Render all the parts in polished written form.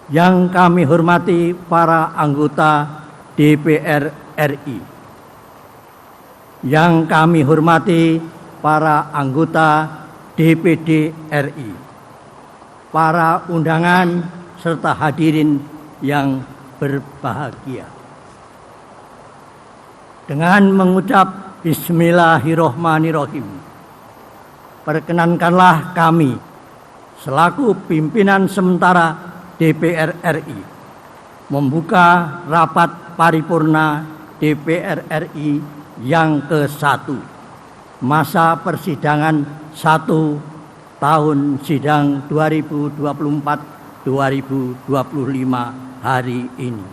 Yang kami hormati para anggota DPR RI. Yang kami hormati para anggota DPD RI. Para undangan serta hadirin yang berbahagia. Dengan mengucap Bismillahirrahmanirrahim, perkenankanlah kami selaku pimpinan sementara DPR RI membuka rapat paripurna DPR RI yang ke-1 masa persidangan 1 tahun sidang 2024-2025 hari ini,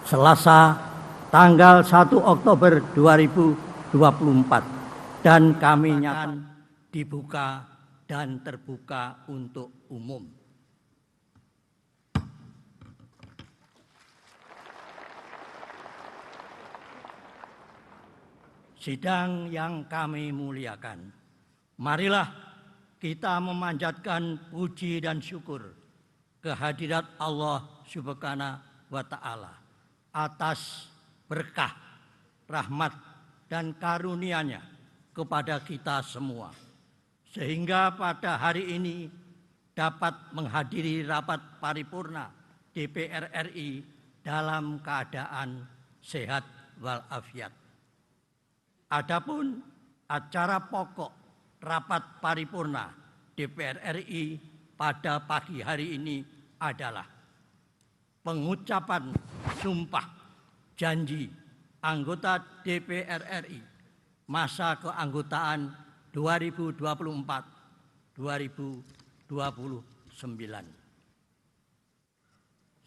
Selasa tanggal 1 Oktober 2024, dan kami nyatakan dibuka dan terbuka untuk umum. Sidang yang kami muliakan, marilah kita memanjatkan puji dan syukur kehadirat Allah Subhanahu wa Ta'ala atas berkah, rahmat, dan karunia-Nya kepada kita semua, sehingga pada hari ini dapat menghadiri rapat paripurna DPR RI dalam keadaan sehat walafiat. Adapun acara pokok rapat paripurna DPR RI pada pagi hari ini adalah pengucapan sumpah janji anggota DPR RI masa keanggotaan 2024-2029.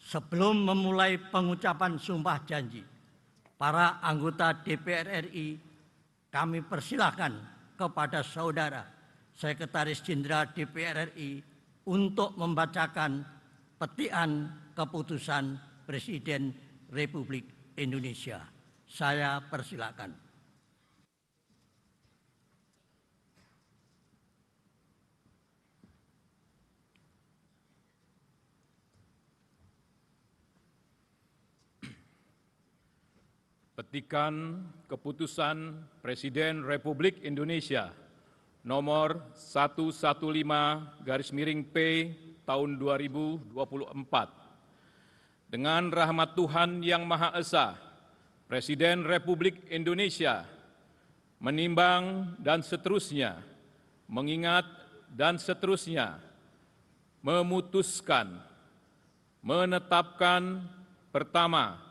Sebelum memulai pengucapan sumpah janji para anggota DPR RI, kami persilahkan kepada Saudara Sekretaris Jenderal DPR RI untuk membacakan petikan keputusan Presiden Republik Indonesia. Saya persilakan. Petikan Keputusan Presiden Republik Indonesia nomor 115/P tahun 2024. Dengan rahmat Tuhan Yang Maha Esa, Presiden Republik Indonesia menimbang dan seterusnya, mengingat dan seterusnya, memutuskan, menetapkan pertama,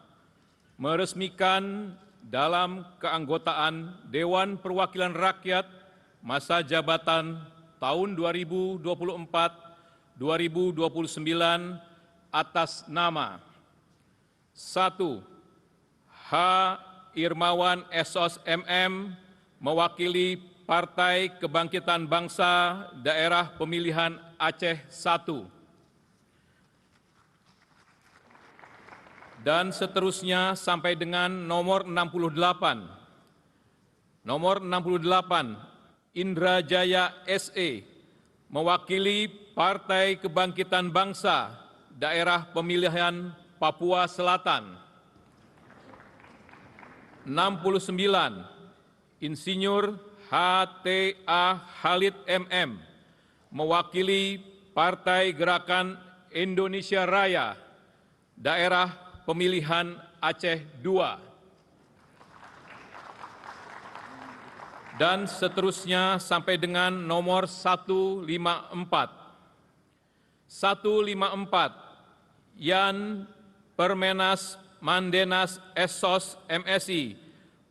meresmikan dalam keanggotaan Dewan Perwakilan Rakyat masa jabatan tahun 2024-2029 atas nama 1. H. Irmawan Esos MM mewakili Partai Kebangkitan Bangsa Daerah Pemilihan Aceh 1. Dan seterusnya sampai dengan nomor 68. Nomor 68, Indra Jaya SE mewakili Partai Kebangkitan Bangsa Daerah Pemilihan Papua Selatan. 69, Insinyur H.T.A. Khalid MM mewakili Partai Gerakan Indonesia Raya Daerah Pemilihan Aceh II. Dan seterusnya sampai dengan nomor 154. 154, Yan Permenas Mandenas Esos MSI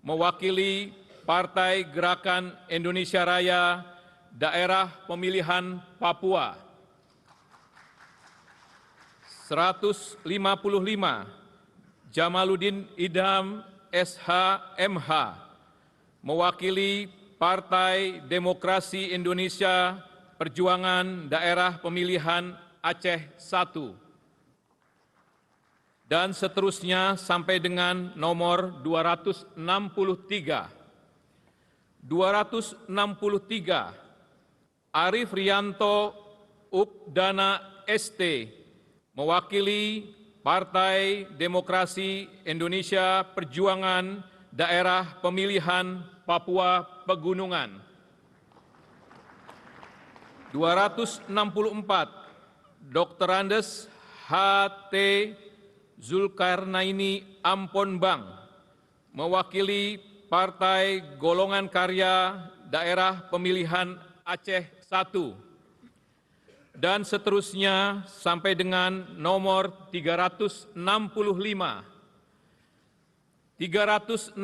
mewakili Partai Gerakan Indonesia Raya Daerah Pemilihan Papua. 155, Jamaluddin Idham SH.MH mewakili Partai Demokrasi Indonesia Perjuangan Daerah Pemilihan Aceh I. Dan seterusnya sampai dengan nomor 263. 263, Arif Rianto Ukdana ST mewakili Partai Demokrasi Indonesia Perjuangan Daerah Pemilihan Papua Pegunungan. 264, Dr. Andes H.T. Zulkarnaini Amponbang, mewakili Partai Golongan Karya Daerah Pemilihan Aceh I, dan seterusnya sampai dengan nomor 365. 365,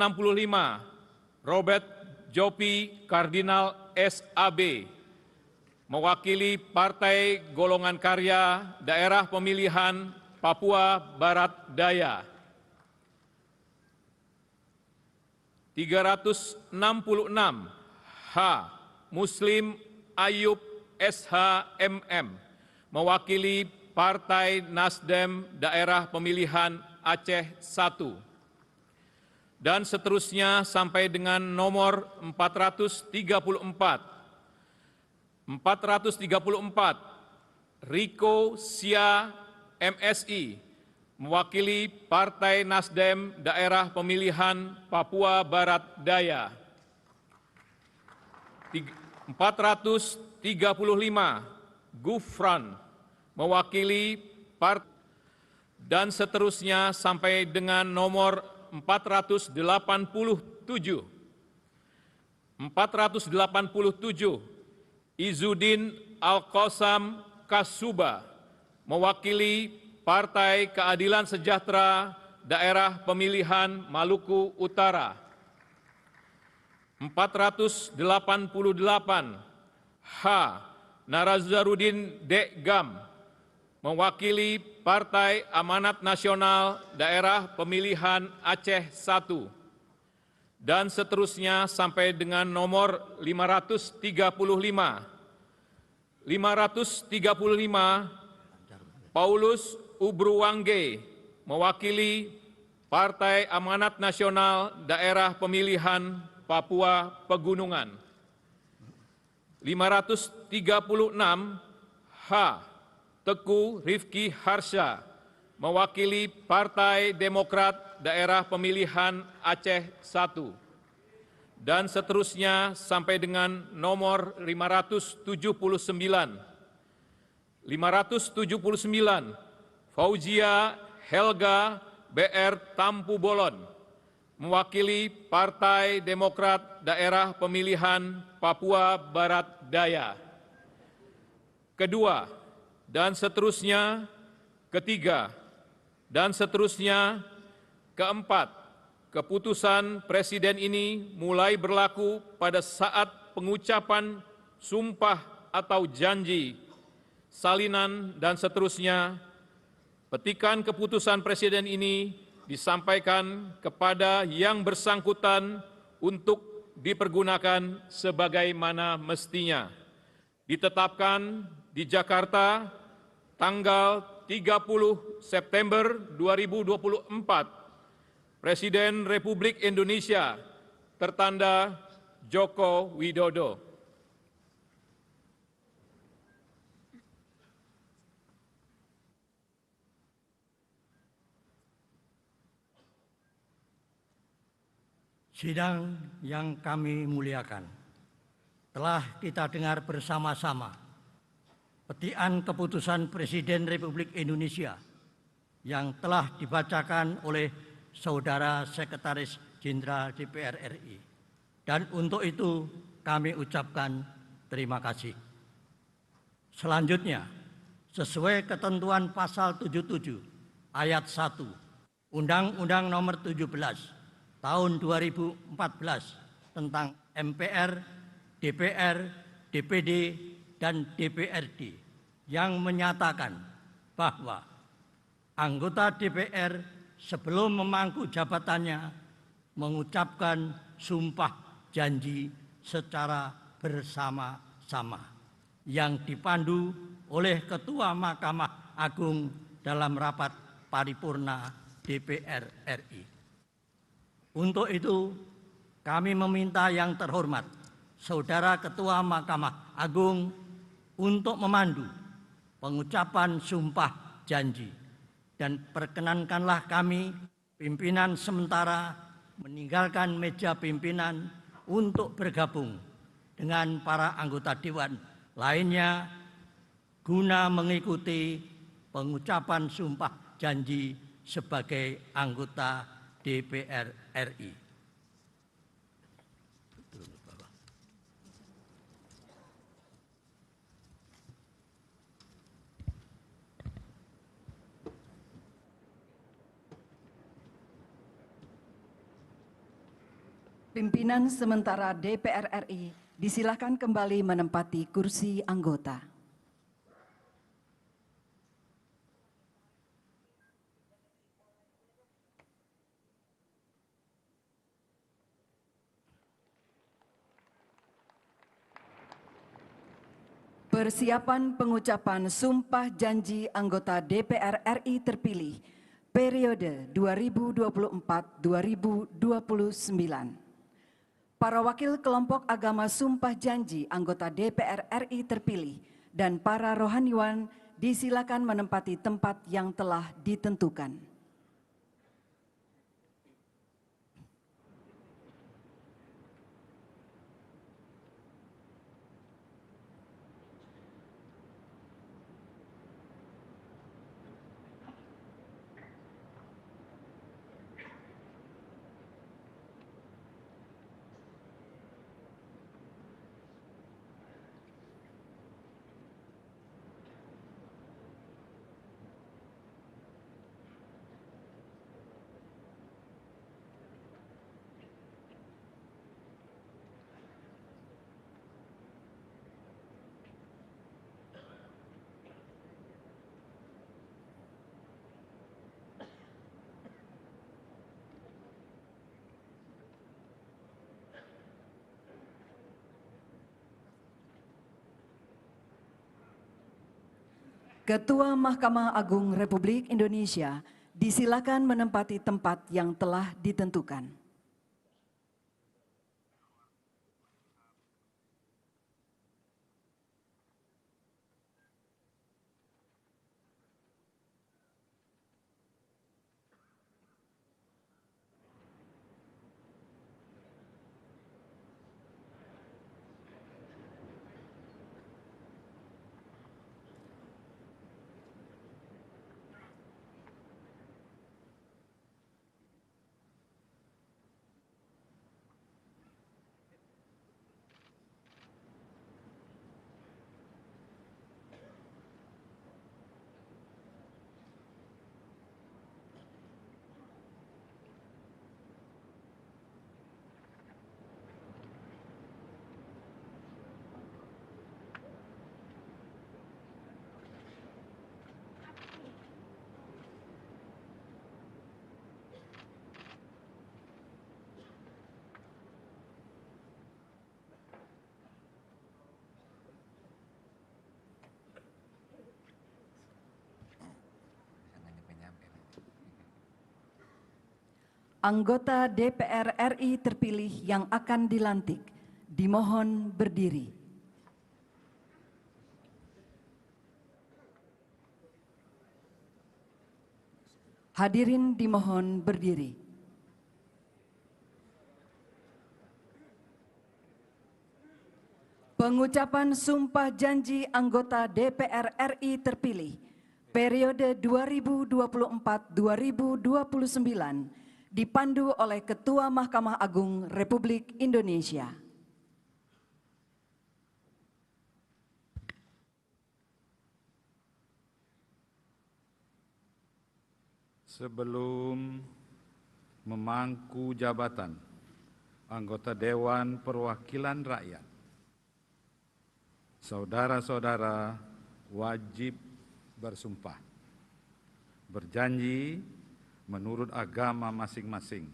Robert Jopi Kardinal S.A.B., mewakili Partai Golongan Karya Daerah Pemilihan Papua Barat Daya. 366, H. Muslim Ayub S.H.M.M., mewakili Partai Nasdem Daerah Pemilihan Aceh I, dan seterusnya sampai dengan nomor 434. 434, Riko Sia MSI, mewakili Partai Nasdem Daerah Pemilihan Papua Barat Daya. 435, Gufran, mewakili Partai, dan seterusnya sampai dengan nomor 487. 487, Izzuddin Al-Qasam Kasuba, mewakili Partai Keadilan Sejahtera Daerah Pemilihan Maluku Utara. 488, H. Narazarudin Dekgam, mewakili Partai Amanat Nasional Daerah Pemilihan Aceh I, dan seterusnya sampai dengan nomor 535. 535, Paulus Ubruwangge, mewakili Partai Amanat Nasional Daerah Pemilihan Papua Pegunungan. 536, H. Teguh Rifki Harsha, mewakili Partai Demokrat Daerah Pemilihan Aceh I, dan seterusnya sampai dengan nomor 579. 579, Fauzia Helga BR Tampu Bolon, mewakili Partai Demokrat Daerah Pemilihan Papua Barat Daya. Kedua, dan seterusnya, ketiga, dan seterusnya, keempat, keputusan Presiden ini mulai berlaku pada saat pengucapan sumpah atau janji, salinan, dan seterusnya. Petikan keputusan Presiden ini disampaikan kepada yang bersangkutan untuk dipergunakan sebagaimana mestinya. Ditetapkan di Jakarta tanggal 30 September 2024, Presiden Republik Indonesia tertanda Joko Widodo. Sidang yang kami muliakan, telah kita dengar bersama-sama petikan keputusan Presiden Republik Indonesia yang telah dibacakan oleh Saudara Sekretaris Jenderal DPR RI. Dan untuk itu kami ucapkan terima kasih. Selanjutnya, sesuai ketentuan pasal 77 ayat 1 Undang-Undang Nomor 17 Tahun 2014 tentang MPR, DPR, DPD, dan DPRD yang menyatakan bahwa anggota DPR sebelum memangku jabatannya mengucapkan sumpah janji secara bersama-sama yang dipandu oleh Ketua Mahkamah Agung dalam rapat paripurna DPR RI. Untuk itu, kami meminta yang terhormat Saudara Ketua Mahkamah Agung untuk memandu pengucapan sumpah janji. Dan perkenankanlah kami, pimpinan sementara, meninggalkan meja pimpinan untuk bergabung dengan para anggota Dewan lainnya guna mengikuti pengucapan sumpah janji sebagai anggota DPR RI. Pimpinan sementara DPR RI disilakan kembali menempati kursi anggota. Persiapan pengucapan sumpah janji anggota DPR RI terpilih periode 2024-2029. Para wakil kelompok agama sumpah janji anggota DPR RI terpilih dan para rohaniwan disilakan menempati tempat yang telah ditentukan. Ketua Mahkamah Agung Republik Indonesia disilakan menempati tempat yang telah ditentukan. Anggota DPR RI terpilih yang akan dilantik dimohon berdiri. Hadirin dimohon berdiri. Pengucapan sumpah janji anggota DPR RI terpilih periode 2024-2029 dipandu oleh Ketua Mahkamah Agung Republik Indonesia. Sebelum memangku jabatan anggota Dewan Perwakilan Rakyat, saudara-saudara wajib bersumpah, berjanji menurut agama masing-masing.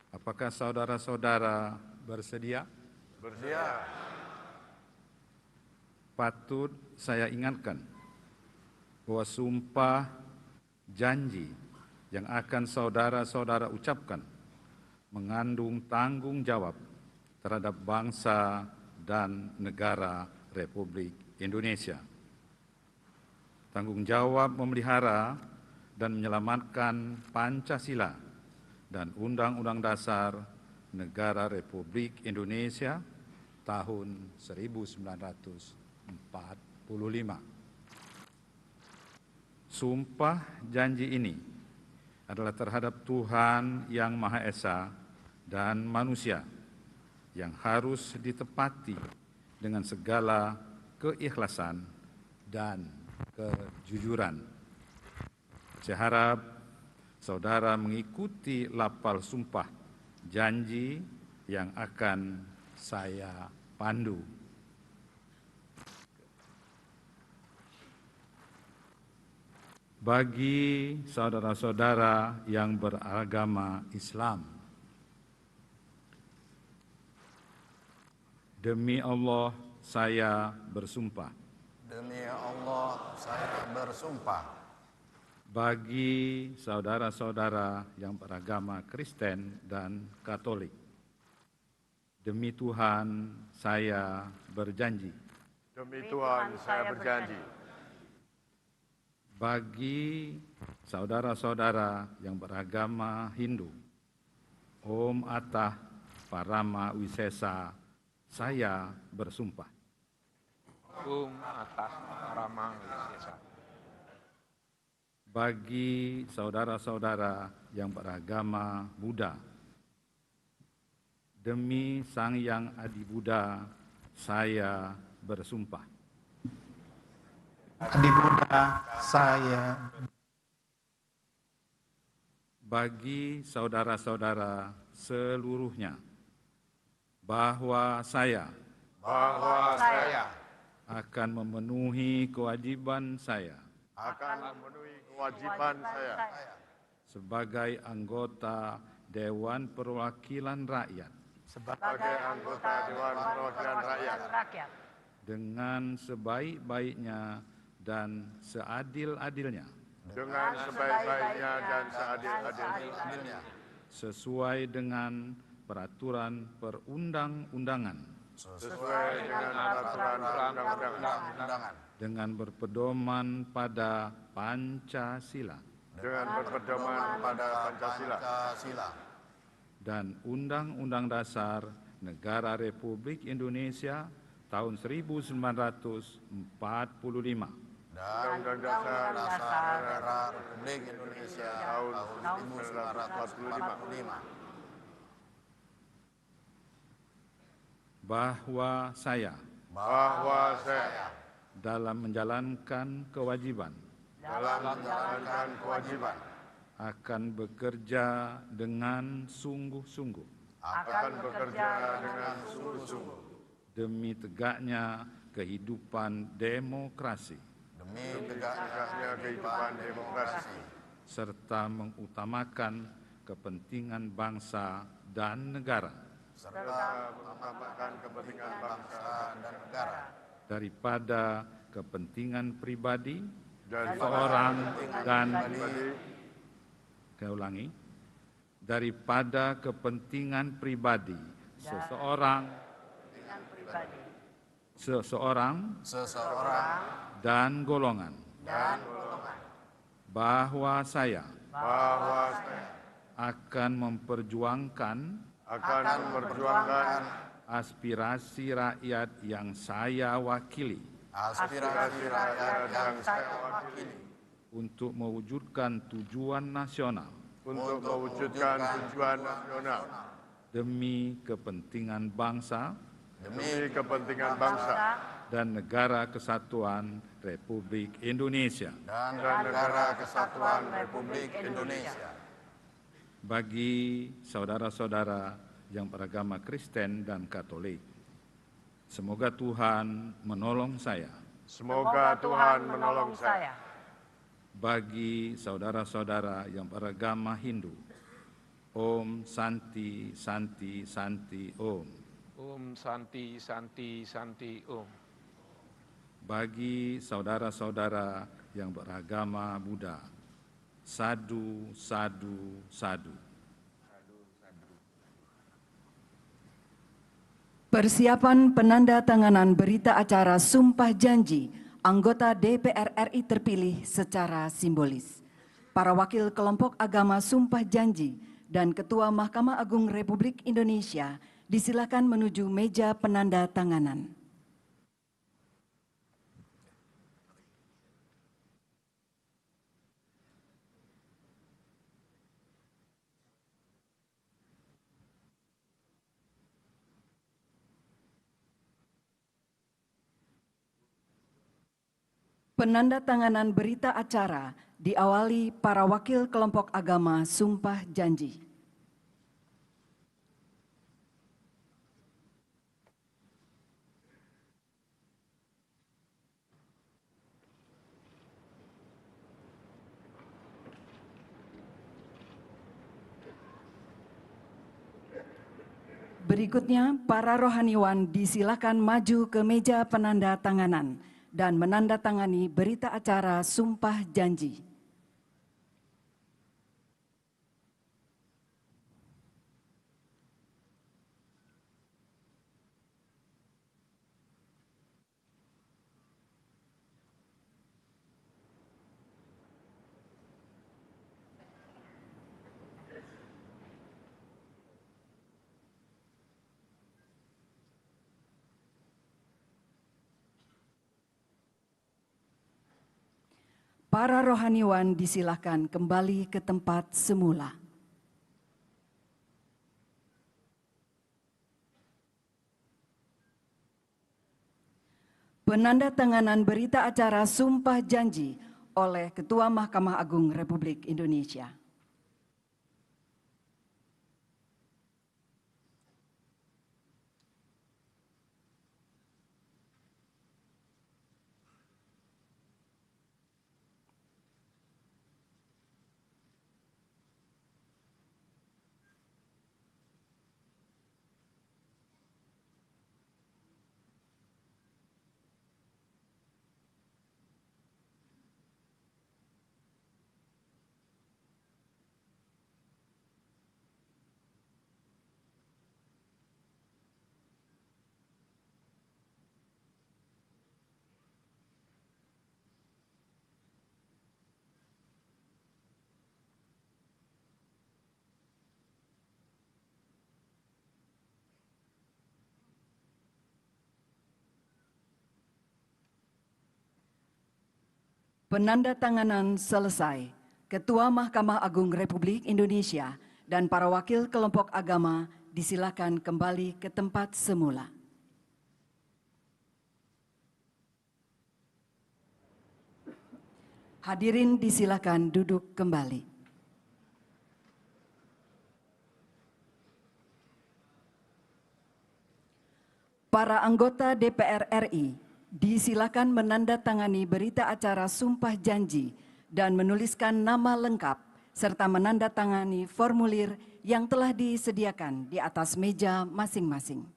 Apakah saudara-saudara bersedia? Bersedia. Patut saya ingatkan bahwa sumpah janji yang akan saudara-saudara ucapkan mengandung tanggung jawab terhadap bangsa dan negara Republik Indonesia. tanggung jawab memelihara dan menyelamatkan Pancasila dan Undang-Undang Dasar Negara Republik Indonesia tahun 1945. Sumpah janji ini adalah terhadap Tuhan Yang Maha Esa dan manusia yang harus ditepati dengan segala keikhlasan dan kejujuran. Saya harap saudara mengikuti lafal sumpah janji yang akan saya pandu. Bagi saudara-saudara yang beragama Islam, demi Allah saya bersumpah. Demi Allah saya bersumpah. Bagi saudara-saudara yang beragama Kristen dan Katolik, demi Tuhan saya berjanji. Demi Tuhan saya berjanji. Bagi saudara-saudara yang beragama Hindu, Om Atah Parama Wisesa, saya bersumpah. Om Atah Parama Wisesa. Bagi saudara-saudara yang beragama Buddha, demi Sang Yang Adi Buddha, saya bersumpah. Adi Buddha saya. Bagi saudara-saudara seluruhnya, bahwa saya akan memenuhi kewajiban saya sebagai anggota Dewan Perwakilan Rakyat dengan sebaik-baiknya dan seadil-adilnya sesuai dengan peraturan perundang-undangan dengan berpedoman pada Pancasila dan Undang-Undang Dasar Negara Republik Indonesia tahun 1945 dan Undang-Undang Dasar Negara Republik Indonesia tahun 1945. Bahwa saya dalam menjalankan kewajiban akan bekerja dengan sungguh-sungguh demi tegaknya kehidupan demokrasi serta mengutamakan kepentingan bangsa dan negara daripada kepentingan pribadi seorang dan daripada kepentingan pribadi seseorang dan golongan, bahwa saya akan memperjuangkan aspirasi rakyat yang saya wakili untuk mewujudkan tujuan nasional demi kepentingan bangsa dan negara kesatuan Republik Indonesia. Bagi saudara-saudara yang beragama Kristen dan Katolik, semoga Tuhan menolong saya. Bagi saudara-saudara yang beragama Hindu, Om Santi Santi Santi Om. Om Santi Santi Santi Om. Bagi saudara-saudara yang beragama Buddha, Sadu Sadu Sadu. Persiapan penanda tanganan berita acara Sumpah Janji anggota DPR RI terpilih secara simbolis. Para wakil kelompok agama sumpah janji dan Ketua Mahkamah Agung Republik Indonesia disilakan menuju meja penanda tanganan. Penandatanganan berita acara diawali para wakil kelompok agama sumpah janji. Berikutnya, para rohaniwan disilakan maju ke meja penandatanganan dan menandatangani berita acara sumpah janji. Para rohaniwan disilakan kembali ke tempat semula. Penandatanganan berita acara sumpah janji oleh Ketua Mahkamah Agung Republik Indonesia. Penandatanganan selesai. Ketua Mahkamah Agung Republik Indonesia dan para wakil kelompok agama disilakan kembali ke tempat semula. Hadirin disilakan duduk kembali. Para anggota DPR RI disilakan menandatangani berita acara sumpah janji dan menuliskan nama lengkap serta menandatangani formulir yang telah disediakan di atas meja masing-masing.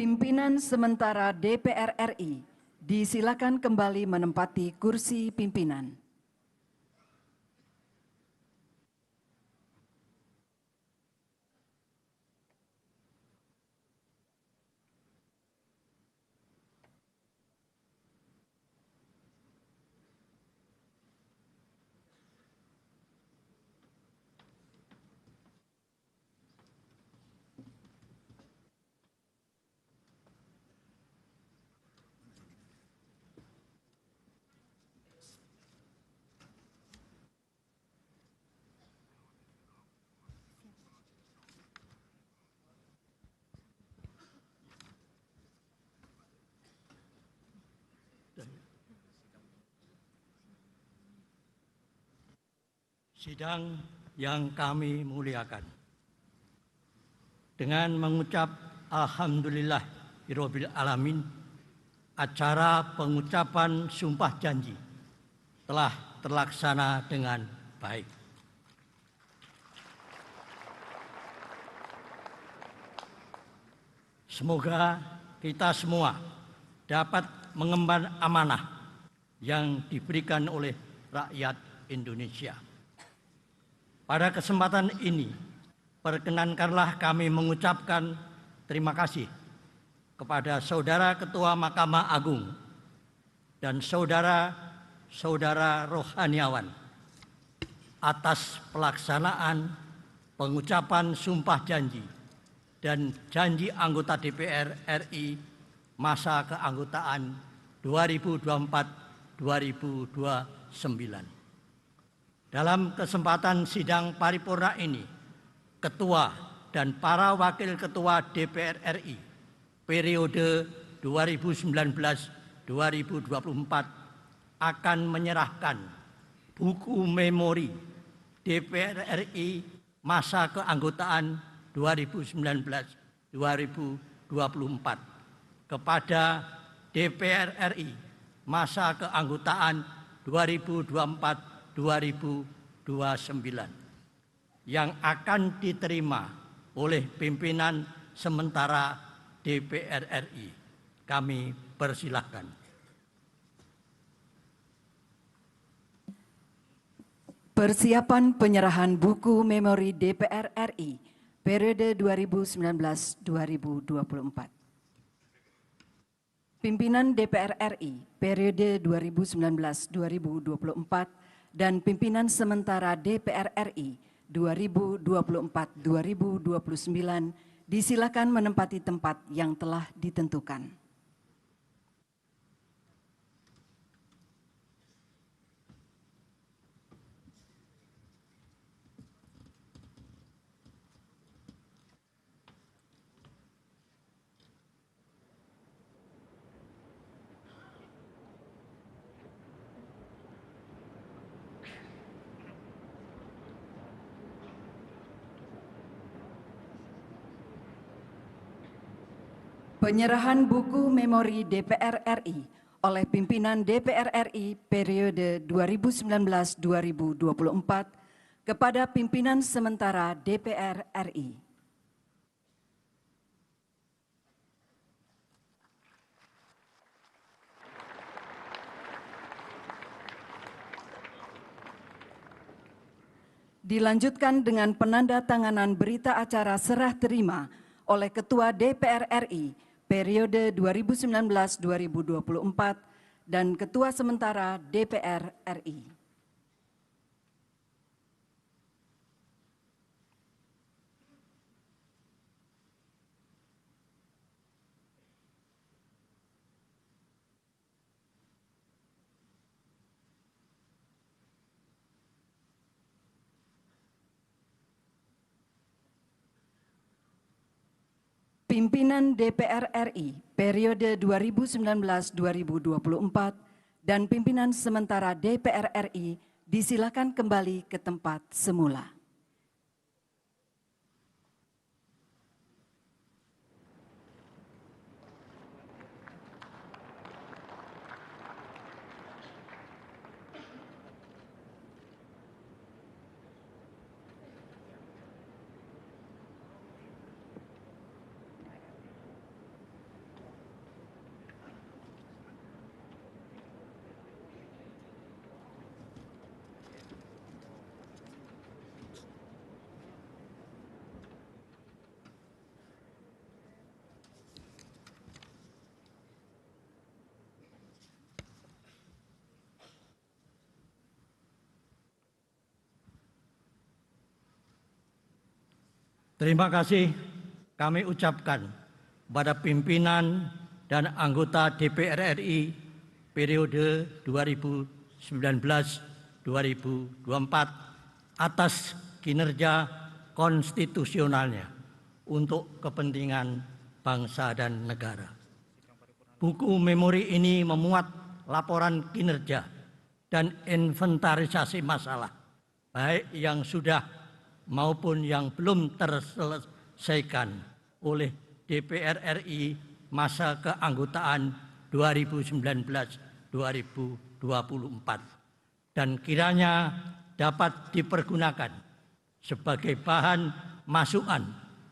Pimpinan sementara DPR RI, disilakan kembali menempati kursi pimpinan. Sidang yang kami muliakan, dengan mengucap Alhamdulillahirabbil alamin, acara pengucapan sumpah janji telah terlaksana dengan baik. Semoga kita semua dapat mengemban amanah yang diberikan oleh rakyat Indonesia. Pada kesempatan ini, perkenankanlah kami mengucapkan terima kasih kepada Saudara Ketua Mahkamah Agung dan saudara-saudara rohaniawan atas pelaksanaan pengucapan sumpah janji dan janji anggota DPR RI masa keanggotaan 2024-2029. Dalam kesempatan sidang paripurna ini, Ketua dan para Wakil Ketua DPR RI periode 2019-2024 akan menyerahkan buku memori DPR RI masa keanggotaan 2019-2024 kepada DPR RI masa keanggotaan 2024-2029 yang akan diterima oleh pimpinan sementara DPR RI. Kami persilahkan. Persiapan penyerahan buku memori DPR RI periode 2019-2024. Pimpinan DPR RI periode 2019-2024 dan pimpinan sementara DPR RI 2024-2029 disilakan menempati tempat yang telah ditentukan. Penyerahan buku memori DPR RI oleh pimpinan DPR RI periode 2019-2024 kepada pimpinan sementara DPR RI. Dilanjutkan dengan penandatanganan berita acara serah terima oleh Ketua DPR RI periode 2019-2024 dan Ketua Sementara DPR RI. Pimpinan DPR RI periode 2019-2024 dan pimpinan sementara DPR RI disilakan kembali ke tempat semula. Terima kasih kami ucapkan pada pimpinan dan anggota DPR RI periode 2019-2024 atas kinerja konstitusionalnya untuk kepentingan bangsa dan negara. Buku memori ini memuat laporan kinerja dan inventarisasi masalah, baik yang sudah maupun yang belum terselesaikan oleh DPR RI masa keanggotaan 2019-2024 dan kiranya dapat dipergunakan sebagai bahan masukan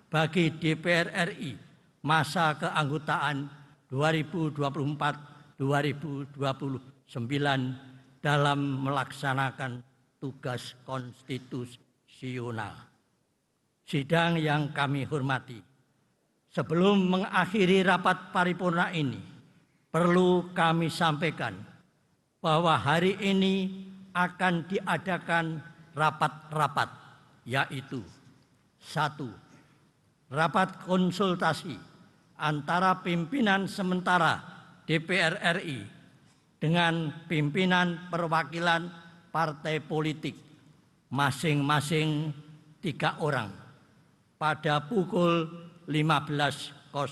bagi DPR RI masa keanggotaan 2024-2029 dalam melaksanakan tugas konstitusional. Sidang yang kami hormati, sebelum mengakhiri rapat paripurna ini, perlu kami sampaikan bahwa hari ini akan diadakan rapat-rapat, yaitu 1. Rapat konsultasi antara pimpinan sementara DPR RI dengan pimpinan perwakilan partai politik masing-masing 3 orang pada pukul 15.00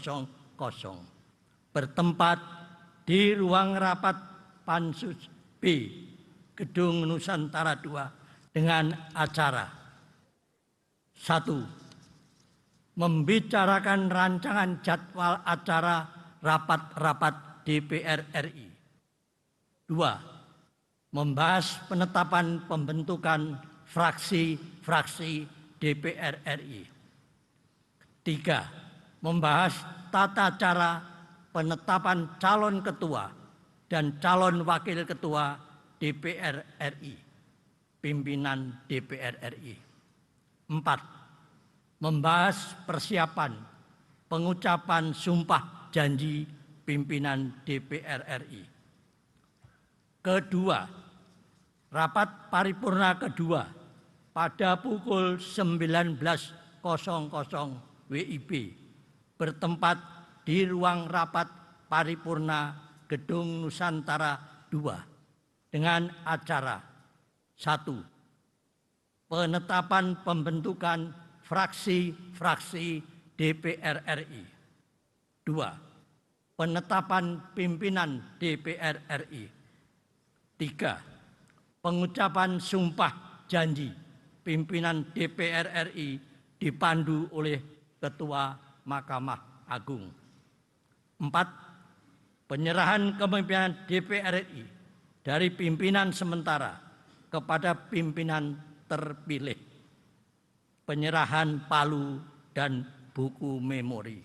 bertempat di ruang rapat Pansus B Gedung Nusantara II dengan acara 1. Membicarakan rancangan jadwal acara rapat-rapat DPR RI. 2. Membahas penetapan pembentukan fraksi-fraksi DPR RI. 3. Membahas tata cara penetapan calon ketua dan calon wakil ketua DPR RI, pimpinan DPR RI. 4. Membahas persiapan pengucapan sumpah janji pimpinan DPR RI. Kedua, rapat paripurna kedua pada pukul 19.00 WIB bertempat di ruang rapat paripurna Gedung Nusantara II dengan acara 1. Penetapan pembentukan fraksi-fraksi DPR RI. 2. Penetapan pimpinan DPR RI. 3. Pengucapan sumpah janji pimpinan DPR RI dipandu oleh Ketua Mahkamah Agung. 4. Penyerahan kepemimpinan DPR RI dari pimpinan sementara kepada pimpinan terpilih. Penyerahan palu dan buku memori.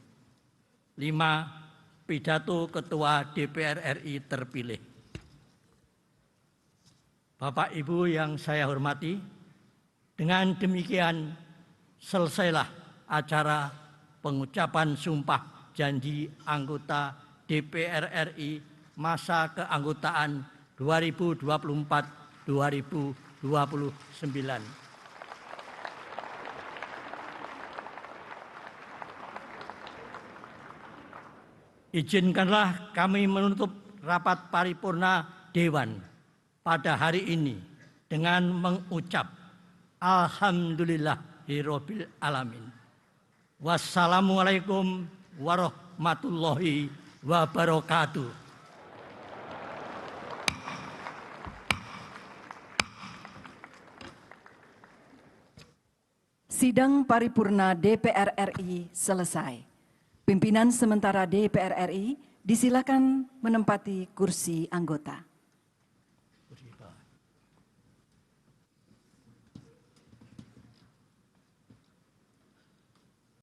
5. Pidato Ketua DPR RI terpilih. Bapak Ibu yang saya hormati, dengan demikian selesailah acara pengucapan sumpah janji anggota DPR RI masa keanggotaan 2024-2029. Izinkanlah kami menutup rapat paripurna Dewan pada hari ini dengan mengucap Alhamdulillahirabbil alamin. Wassalamualaikum warahmatullahi wabarakatuh. Sidang paripurna DPR RI selesai. Pimpinan sementara DPR RI disilakan menempati kursi anggota.